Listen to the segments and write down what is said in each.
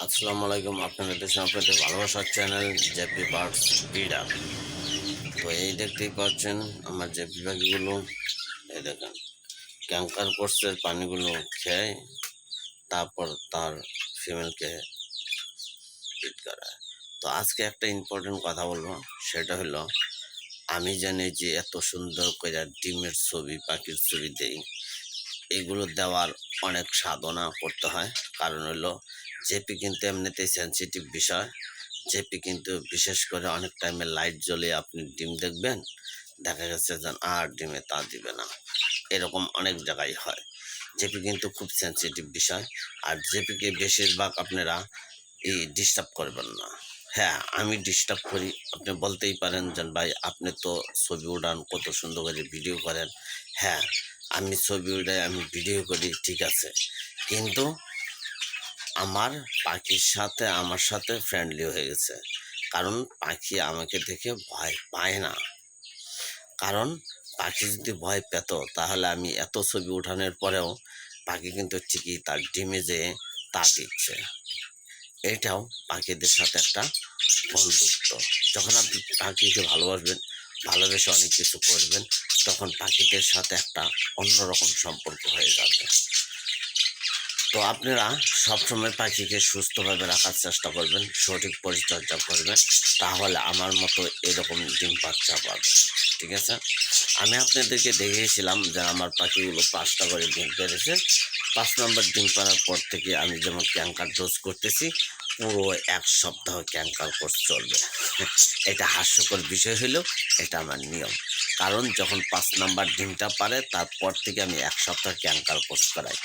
আসসালামু আলাইকুম। আপনারা দেখছেন আপনাদের ভালোবাসার চ্যানেল জেপি বার্ডস ব্রিডার। তো এই দেখতেই পাচ্ছেন আমার জেপি পাখিগুলো। এই দেখেন ক্যাঙ্কার কোর্সের পানিগুলো খেয়ে তারপর তার ফিমেলকে ফিড করায়। তো আজকে একটা ইম্পর্টেন্ট কথা বলবো, সেটা হলো আমি জানি যে এত সুন্দর করে ডিমের ছবি পাখির ছবি দেই, এগুলো দেওয়ার অনেক সাধনা করতে হয়। কারণ হলো জেপি কিন্তু এমনিতেই সেন্সিটিভ বিষয়। জেপি কিন্তু বিশেষ করে অনেক টাইমে লাইট জ্বলে আপনি ডিম দেখবেন, দেখা গেছে যে আর ডিমে তা দিবে না, এরকম অনেক জায়গায় হয়। জেপি কিন্তু খুব সেন্সিটিভ বিষয়। আর জেপিকে বেশিরভাগ আপনারা ডিস্টার্ব করবেন না। হ্যাঁ, আমি ডিস্টার্ব করি। আপনি বলতেই পারেন যে ভাই আপনি তো ছবি উড়ান, কত সুন্দর করে ভিডিও করেন। হ্যাঁ, আমি ছবি উড়াই, আমি ভিডিও করি, ঠিক আছে, কিন্তু আমার পাখির সাথে আমার সাথে ফ্রেন্ডলি হয়ে গেছে। কারণ পাখি আমাকে দেখে ভয় পায় না। কারণ পাখি যদি ভয় পেত তাহলে আমি এত ছবি উঠানোর পরেও পাখি কিন্তু ঠিকই তার ডিমে যেয়ে তা দিচ্ছে। এটাও পাখিদের সাথে একটা বন্ধুত্ব। যখন আপনি পাখিকে ভালোবাসবেন, ভালোবেসে অনেক কিছু করবেন, তখন পাখিদের সাথে একটা অন্যরকম সম্পর্ক হয়ে যাবে। তো আপনারা সবসময় পাখিকে সুস্থভাবে রাখার চেষ্টা করবেন, সঠিক পরিচর্যা করবেন, তাহলে আমার মতো এরকম ডিম বাচ্চা পাবে। ঠিক আছে, আমি আপনাদেরকে দেখিয়েছিলাম যে আমার পাখিগুলো 5টা করে ডিম পেড়েছে। 5 নম্বর ডিম পাড়ার পর থেকে আমি যেমন ক্যাঙ্কার ডোজ করতেছি, পুরো 1 সপ্তাহ ক্যাঙ্কার কোর্স চলবে। এটা হাস্যকর বিষয় হলেও এটা আমার নিয়ম। কারণ যখন 5 নাম্বার ডিমটা পারে তারপর থেকে আমি 1 সপ্তাহ ক্যাঙ্কার কোর্স করাই।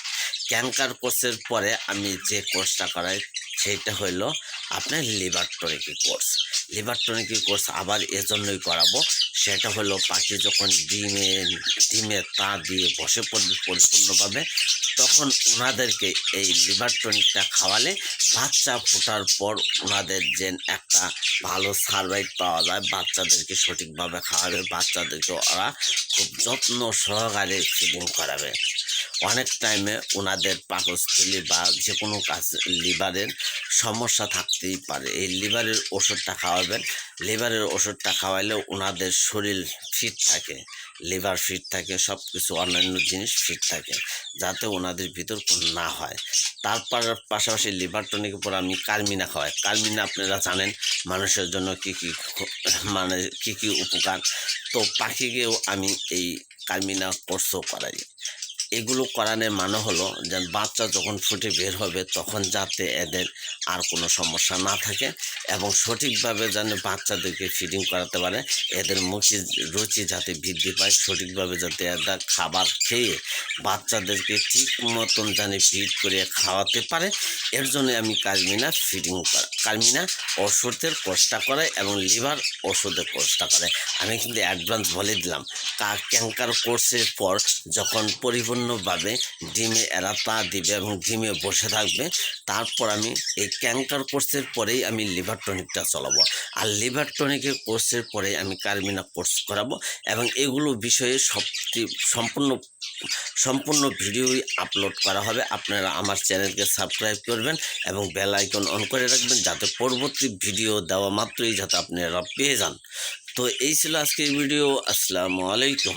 ক্যাঙ্কার কোর্সের পরে আমি যে কোর্সটা করাই সেইটা হইলো আপনার লিভার টনিকি কোর্স। লিভার টনিকি কোর্স আবার এজন্যই করাবো, সেটা হলো পাখি যখন ডিমে তা দিয়ে বসে পড়বে পরিপূর্ণভাবে, তখন ওনাদেরকে এই লিভার টনিকটা খাওয়ালে বাচ্চা ফোটার পর ওনাদের যে একটা ভালো সারভাইভ পাওয়া যায়, বাচ্চাদেরকে সঠিকভাবে খাওয়াবে, বাচ্চাদেরকে ওরা খুব যত্ন সহকারে ফিডিং করাবে। অনেক টাইমে ওনাদের পাকস্থলী বা যে কোনো কাজ লিভারের সমস্যা থাকতেই পারে, এই লিভারের ওষুধটা খাওয়াবেন। লিভারের ওষুধটা খাওয়াইলে ওনাদের শরীর ফিট থাকে, লিভার ফিট থাকে, সব কিছু অন্যান্য জিনিস ফিট থাকে, যাতে ওনাদের ভিতর কোনো না হয়। তারপর পাশাপাশি লিভার টনিকের উপর আমি কার্মিনা খাওয়াই। কার্মিনা আপনারা জানেন মানুষের জন্য কী কী মানে কী কী উপকার। তো পাখিকেও আমি এই কার্মিনা কোর্সও করাই। এগুলো করানোর মানে হলো যে বাচ্চা যখন ফুটে বের হবে তখন যাতে এদের আর কোনো সমস্যা না থাকে, এবং সঠিকভাবে যেন বাচ্চাদেরকে ফিডিং করাতে পারে, এদের মুখে রুচি যাতে বৃদ্ধি পায়, সঠিকভাবে যাতে এদের খাবার খেয়ে বাচ্চাদেরকে ঠিক মতন জানি ফিড করে খাওয়াতে পারে, এর জন্য আমি কার্মিনা ওষুধের কোর্সটা করাই এবং লিভার ওষুধের কোর্সটা করাই। আমি কিন্তু অ্যাডভান্স বলে দিলাম, ক্যাঙ্কার কোর্সের পর যখন পরিপূর্ণভাবে ডিমে এরা তা দিবে এবং ডিমে বসে থাকবে, তারপর আমি এই ক্যাঙ্কার কোর্সের পরেই আমি লিভার টনিকটা চালাবো। আর লিভার টনিকের কোর্সের পরে আমি কার্মিনা কোর্স করাবো, এবং এগুলো বিষয়ে সম্পূর্ণ সম্পূর্ণ ভিডিওই আপলোড করা হবে। আপনারা আমার চ্যানেলকে সাবস্ক্রাইব করবেন এবং বেল আইকন অন করে রাখবেন, যাতে পরবর্তী ভিডিও দেওয়া মাত্রই যাতে আপনারা পেয়ে যান। তো এই ছিল আজকের ভিডিও। আসসালামু আলাইকুম।